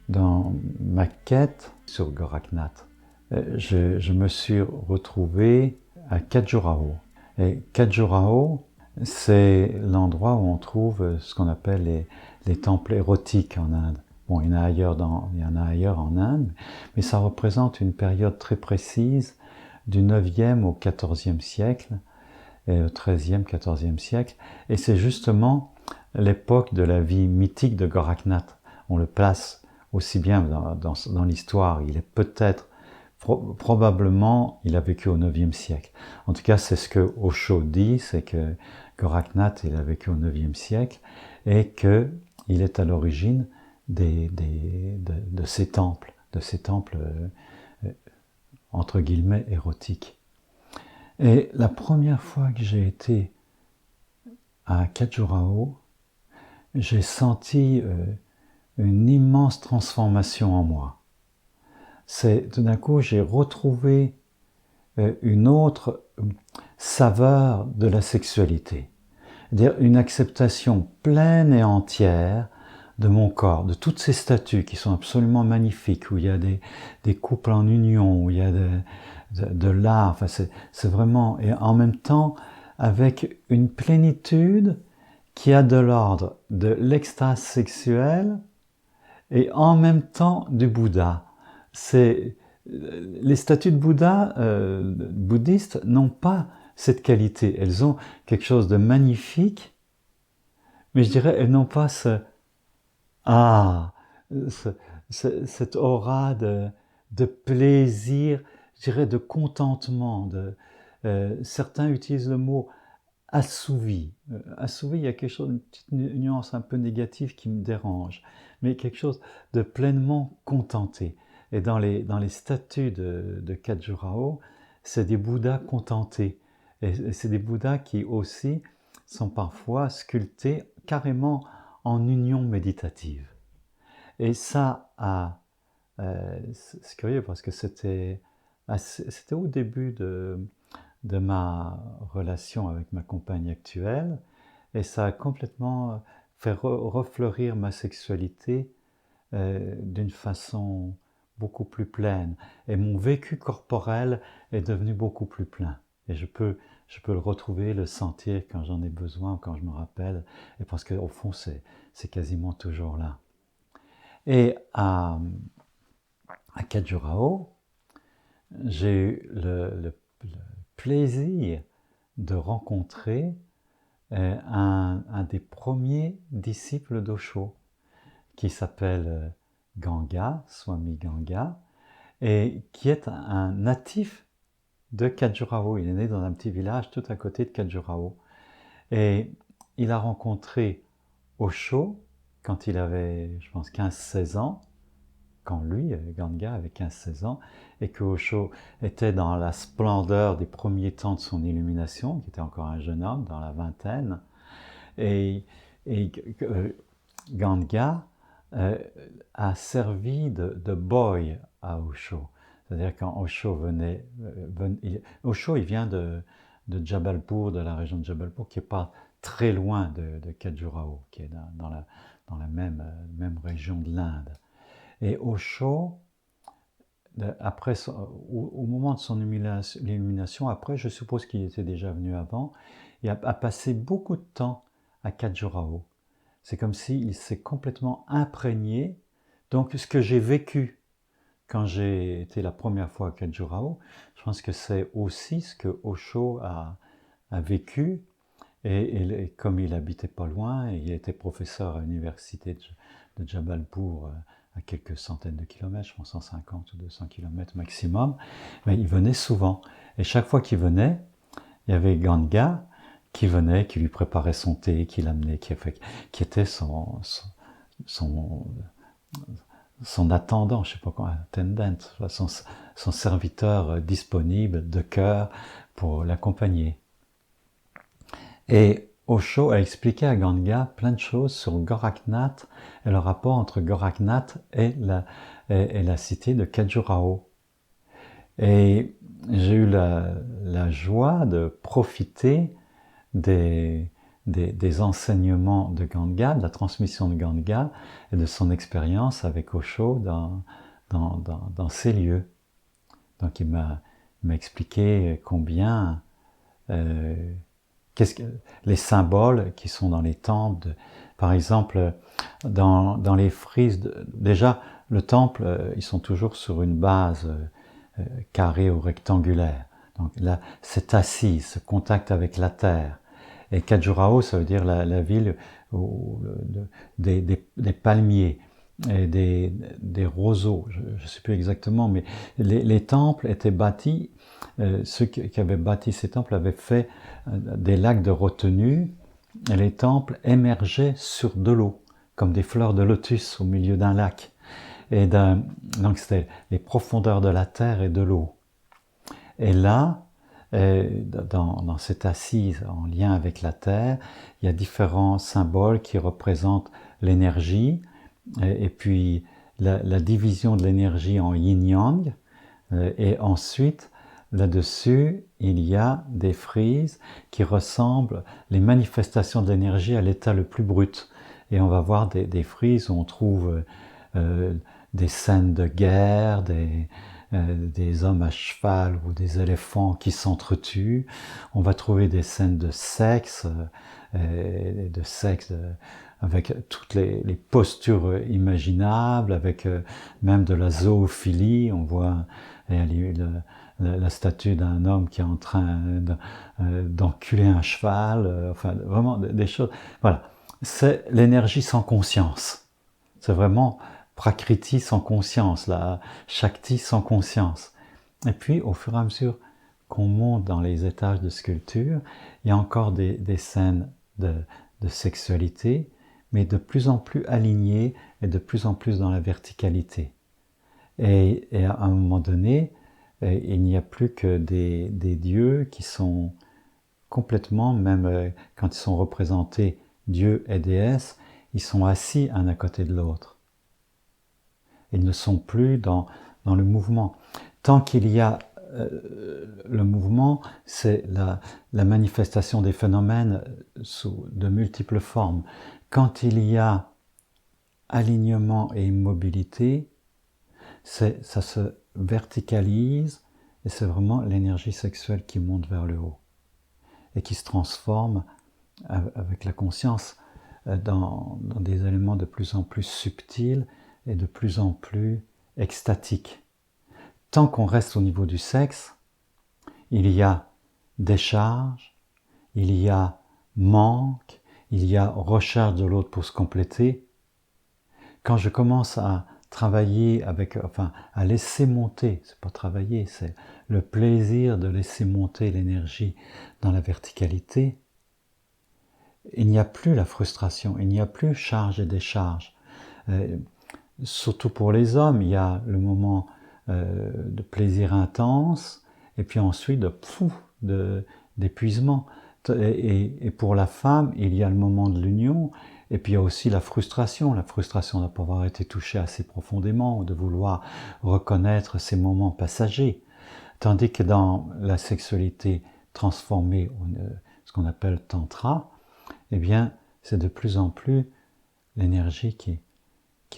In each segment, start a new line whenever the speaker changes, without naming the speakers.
Dans ma quête sur Goraknath, je me suis retrouvé à Khajuraho. Et Khajuraho, c'est l'endroit où on trouve ce qu'on appelle les temples érotiques en Inde. Bon, il y en a ailleurs en Inde, mais ça représente une période très précise du 9e au 14e siècle, et au 13e, 14e siècle. Et c'est justement l'époque de la vie mythique de Goraknath. On le place aussi bien dans l'histoire. Il est peut-être, probablement, il a vécu au 9e siècle. En tout cas, c'est ce que Osho dit, c'est que Goraknath, il a vécu au 9e siècle et qu'il est à l'origine de ces temples, entre guillemets érotiques. Et la première fois que j'ai été à Khajuraho, j'ai senti une immense transformation en moi. Tout d'un coup, j'ai retrouvé une autre saveur de la sexualité. C'est-à-dire une acceptation pleine et entière de mon corps, de toutes ces statues qui sont absolument magnifiques, où il y a des couples en union, où il y a de l'art, enfin c'est vraiment, et en même temps avec une plénitude qui a de l'ordre de l'extase sexuelle et en même temps du Bouddha. Les statues de Bouddha bouddhistes n'ont pas cette qualité. Elles ont quelque chose de magnifique, mais je dirais elles n'ont pas cette aura de plaisir, je dirais de contentement. Certains utilisent le mot assouvi. Assouvi, il y a quelque chose, une petite nuance un peu négative qui me dérange, mais quelque chose de pleinement contenté. Et dans les statues de Khajuraho, c'est des Bouddhas contentés. Et c'est des Bouddhas qui aussi sont parfois sculptés carrément en union méditative. Et ça, c'est curieux parce que c'était au début de ma relation avec ma compagne actuelle, et ça a complètement fait refleurir ma sexualité d'une façon beaucoup plus pleine. Et mon vécu corporel est devenu beaucoup plus plein. Et je peux le retrouver, le sentir quand j'en ai besoin, quand je me rappelle, et parce qu'au fond, c'est quasiment toujours là. Et à Khajuraho, j'ai eu le plaisir de rencontrer un des premiers disciples d'Osho, qui s'appelle Ganga, Swami Ganga, et qui est un natif de Khajuraho. Il est né dans un petit village tout à côté de Khajuraho. Et il a rencontré Osho quand il avait, je pense, 15-16 ans, quand lui, Ganga, avait 15-16 ans, et que Osho était dans la splendeur des premiers temps de son illumination, qui était encore un jeune homme, dans la vingtaine, et Ganga a servi de boy à Osho. C'est-à-dire quand Osho venait... Osho, il vient de Jabalpur, de la région de Jabalpur, qui n'est pas très loin de Khajuraho, qui est dans la même région de l'Inde. Et Osho, après, au moment de son illumination, après, je suppose qu'il était déjà venu avant, il a passé beaucoup de temps à Khajuraho. C'est comme s'il s'est complètement imprégné. Donc, ce que j'ai vécu quand j'ai été la première fois à Khajuraho, je pense que c'est aussi ce que Osho a vécu. Et comme il habitait pas loin, et il était professeur à l'université de Jabalpur, à quelques centaines de kilomètres, je pense 150 ou 200 kilomètres maximum, mais il venait souvent. Et chaque fois qu'il venait, il y avait Ganga qui venait, qui lui préparait son thé, qui l'amenait, qui était son attendant, je sais pas quoi, attendant, son serviteur disponible de cœur pour l'accompagner. Et Osho a expliqué à Ganga plein de choses sur Goraknath et le rapport entre Goraknath et la cité de Khajuraho. Et j'ai eu la joie de profiter des des enseignements de Ganga, de la transmission de Ganga et de son expérience avec Osho dans ces lieux. Donc il m'a expliqué combien les symboles qui sont dans les temples, par exemple dans les frises, déjà le temple, ils sont toujours sur une base carrée ou rectangulaire. Donc là, c'est assis, ce contact avec la terre. Et Khajuraho, ça veut dire la ville des palmiers et des roseaux, je ne sais plus exactement, mais les temples étaient bâtis, ceux qui avaient bâti ces temples avaient fait des lacs de retenue, et les temples émergeaient sur de l'eau, comme des fleurs de lotus au milieu d'un lac. Et donc c'était les profondeurs de la terre et de l'eau. Et là, dans cette assise en lien avec la terre, il y a différents symboles qui représentent l'énergie, et puis la division de l'énergie en yin-yang, et ensuite, là-dessus, il y a des frises qui ressemblent les manifestations de l'énergie à l'état le plus brut. Et on va voir des frises où on trouve des scènes de guerre, des hommes à cheval ou des éléphants qui s'entretuent. On va trouver des scènes de sexe, avec toutes les postures imaginables, avec même de la zoophilie. On voit la statue d'un homme qui est en train d'enculer un cheval, enfin vraiment des choses. Voilà, c'est l'énergie sans conscience. C'est vraiment Prakriti sans conscience, la Shakti sans conscience. Et puis, au fur et à mesure qu'on monte dans les étages de sculpture, il y a encore des scènes de sexualité, mais de plus en plus alignées et de plus en plus dans la verticalité. Et à un moment donné, il n'y a plus que des dieux qui sont complètement, même quand ils sont représentés dieux et déesses, ils sont assis un à côté de l'autre. Ils ne sont plus dans le mouvement. Tant qu'il y a le mouvement, c'est la manifestation des phénomènes sous de multiples formes. Quand il y a alignement et immobilité, ça se verticalise et c'est vraiment l'énergie sexuelle qui monte vers le haut et qui se transforme avec la conscience dans des éléments de plus en plus subtils et de plus en plus extatiques. Tant qu'on reste au niveau du sexe, il y a décharge, il y a manque, il y a recherche de l'autre pour se compléter. Quand je commence à travailler à laisser monter, c'est pas travailler, c'est le plaisir de laisser monter l'énergie dans la verticalité, il n'y a plus la frustration, il n'y a plus charge et décharge. Surtout pour les hommes, il y a le moment de plaisir intense, et puis ensuite d'épuisement. Et pour la femme, il y a le moment de l'union, et puis il y a aussi la frustration de ne pas avoir été touchée assez profondément, de vouloir reconnaître ces moments passagers. Tandis que dans la sexualité transformée, ce qu'on appelle tantra, eh bien, c'est de plus en plus l'énergie qui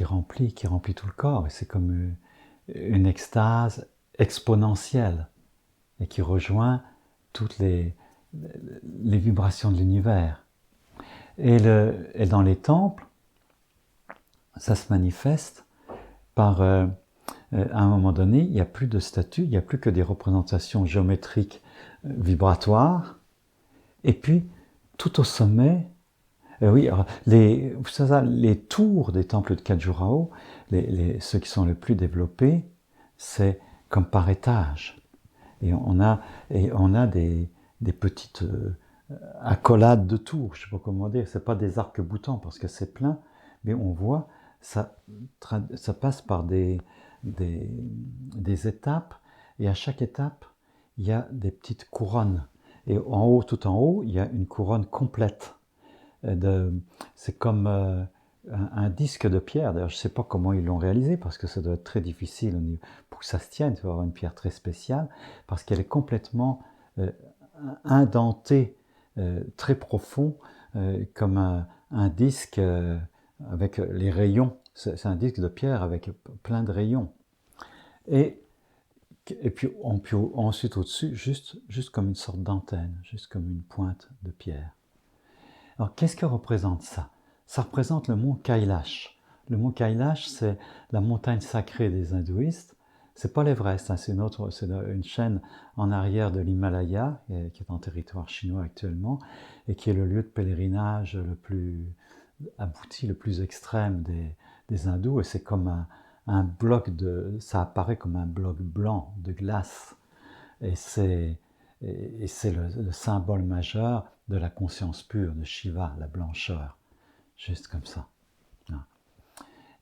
remplit tout le corps. Et c'est comme une extase exponentielle et qui rejoint toutes les vibrations de l'univers. Et dans les temples, ça se manifeste par, à un moment donné, il n'y a plus de statues, il n'y a plus que des représentations géométriques vibratoires. Et puis, tout au sommet, oui, alors les tours des temples de Khajuraho, ceux qui sont les plus développés, c'est comme par étage. Et on a des petites accolades de tours, je ne sais pas comment dire, c'est pas des arcs-boutants parce que c'est plein, mais on voit, ça passe par des étapes, et à chaque étape, il y a des petites couronnes. Et tout en haut, il y a une couronne complète. C'est comme un disque de pierre. D'ailleurs, je ne sais pas comment ils l'ont réalisé, parce que ça doit être très difficile pour que ça se tienne. Il faut avoir une pierre très spéciale, parce qu'elle est complètement indentée, très profond, comme un disque avec les rayons. C'est un disque de pierre avec plein de rayons. Et puis ensuite au-dessus, juste comme une sorte d'antenne, juste comme une pointe de pierre. Alors qu'est-ce que représente ça? Ça représente le mont Kailash. Le mont Kailash, c'est la montagne sacrée des hindouistes. C'est pas l'Everest, hein, c'est une chaîne en arrière de l'Himalaya, qui est en territoire chinois actuellement, et qui est le lieu de pèlerinage le plus abouti, le plus extrême des hindous. Et c'est comme ça apparaît comme un bloc blanc de glace. Et c'est le symbole majeur de la conscience pure, de Shiva, la blancheur. Juste comme ça.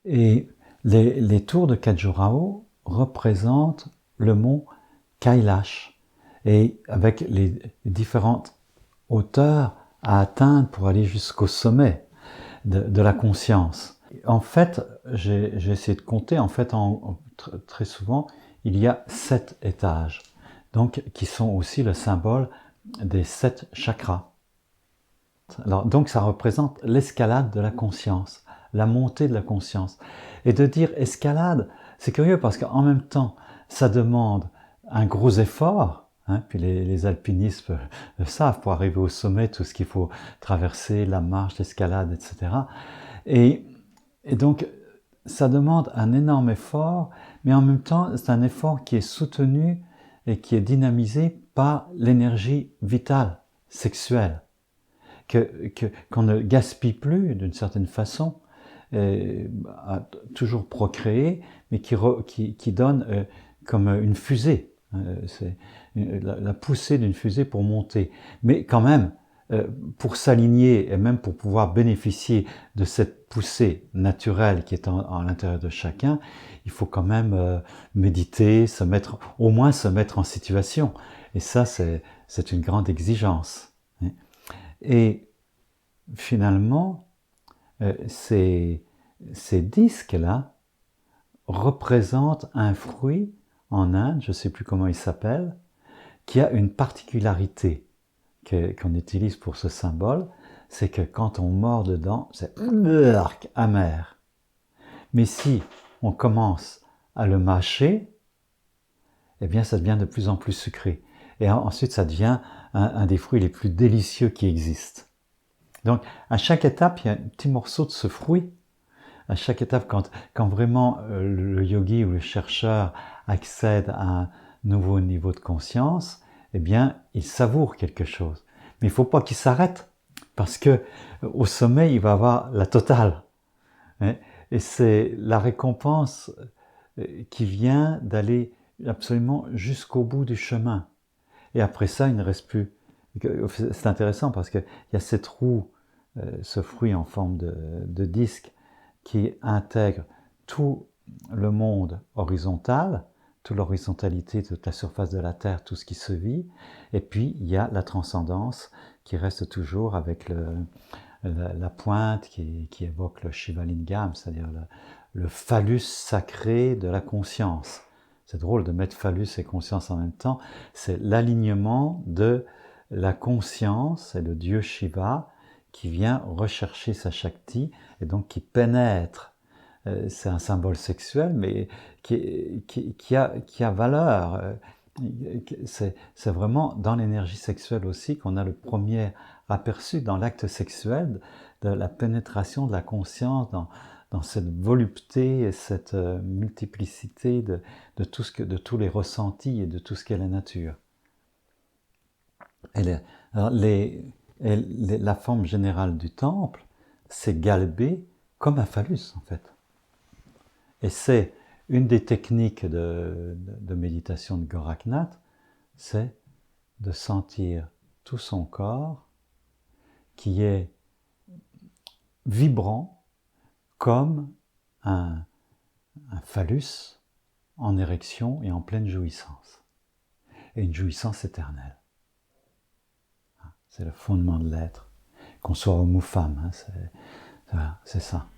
Et les tours de Khajuraho représentent le mont Kailash, et avec les différentes hauteurs à atteindre pour aller jusqu'au sommet de la conscience. En fait, j'ai essayé de compter, en fait, très souvent, il y a 7 étages, donc qui sont aussi le symbole des 7 chakras. Alors, donc ça représente l'escalade de la conscience, la montée de la conscience. Et de dire escalade, c'est curieux parce qu'en même temps, ça demande un gros effort, hein, puis les alpinistes le savent, pour arriver au sommet, tout ce qu'il faut traverser, la marche, l'escalade, etc. Et donc, ça demande un énorme effort, mais en même temps, c'est un effort qui est soutenu et qui est dynamisé par l'énergie vitale, sexuelle, qu'on ne gaspille plus d'une certaine façon, à toujours procréer, mais qui donne comme une fusée. C'est la poussée d'une fusée pour monter. Mais quand même, pour s'aligner et même pour pouvoir bénéficier de cette poussée naturelle qui est à l'intérieur de chacun, il faut quand même méditer, au moins se mettre en situation. Et ça, c'est une grande exigence. Et finalement, ces disques-là représentent un fruit en Inde, je ne sais plus comment il s'appelle, qui a une particularité qu'on utilise pour ce symbole, c'est que quand on mord dedans, c'est amer. Mais si on commence à le mâcher, eh bien ça devient de plus en plus sucré. Et ensuite ça devient un des fruits les plus délicieux qui existent. Donc à chaque étape, il y a un petit morceau de ce fruit. À chaque étape, quand vraiment le yogi ou le chercheur accède à un nouveau niveau de conscience, eh bien, il savoure quelque chose. Mais il ne faut pas qu'il s'arrête, parce que au sommet, il va avoir la totale. Et c'est la récompense qui vient d'aller absolument jusqu'au bout du chemin. Et après ça, il ne reste plus. C'est intéressant parce qu'il y a cette roue, ce fruit en forme de disque, qui intègre tout le monde horizontal, toute l'horizontalité de toute la surface de la Terre, tout ce qui se vit, et puis il y a la transcendance qui reste toujours avec la pointe qui évoque le Shivalingam, c'est-à-dire le phallus sacré de la conscience. C'est drôle de mettre phallus et conscience en même temps, c'est l'alignement de la conscience et le dieu Shiva qui vient rechercher sa Shakti et donc qui pénètre. C'est un symbole sexuel, mais qui a valeur. C'est vraiment dans l'énergie sexuelle aussi qu'on a le premier aperçu dans l'acte sexuel de la pénétration de la conscience dans cette volupté et cette multiplicité de tous les ressentis et de tout ce qu'est la nature. La forme générale du temple, c'est galbé comme un phallus en fait. Et c'est une des techniques de méditation de Goraknath, c'est de sentir tout son corps qui est vibrant comme un phallus en érection et en pleine jouissance. Et une jouissance éternelle. C'est le fondement de l'être. Qu'on soit homme ou femme, c'est ça.